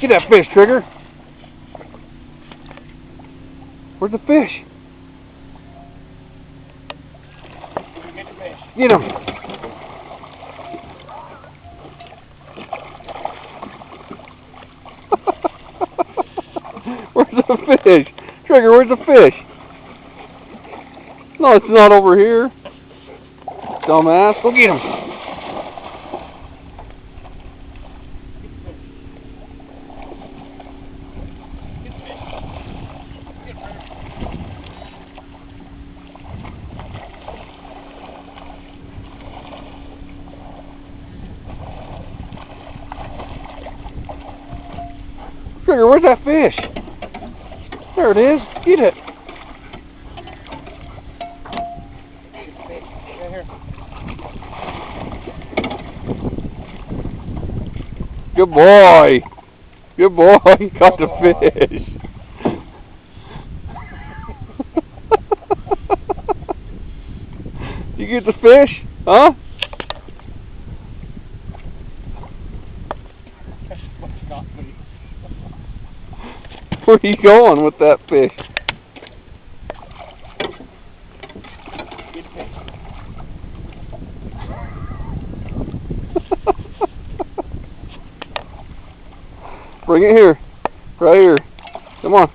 Get that fish, Trigger. Where's the fish? Get the fish. Get him. Where's the fish? Trigger, where's the fish? No, it's not over here. Dumbass. Go get him. Trigger, where's that fish? There it is. Get it. Right here. Good boy. Good boy. You caught the fish. You get the fish? Huh? Where are you going with that fish? Get the fish. Bring it here. Right here. Come on.